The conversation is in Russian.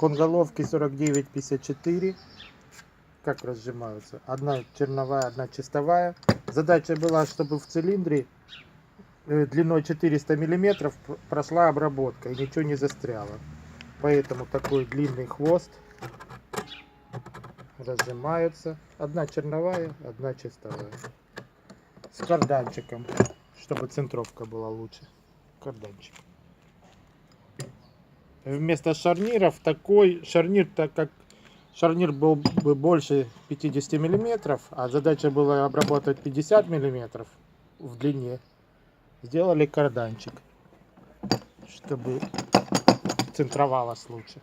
Хон-головки 49-54. Как разжимаются? Одна черновая, одна чистовая. Задача была, чтобы в цилиндре длиной 400 миллиметров прошла обработка и ничего не застряло. Поэтому такой длинный хвост. Разжимаются. Одна черновая, одна чистовая. С карданчиком, чтобы центровка была лучше. Карданчик. Вместо шарниров такой шарнир, так как шарнир был бы больше 50 миллиметров, а задача была обработать 50 миллиметров в длине, сделали карданчик, чтобы центровалось лучше.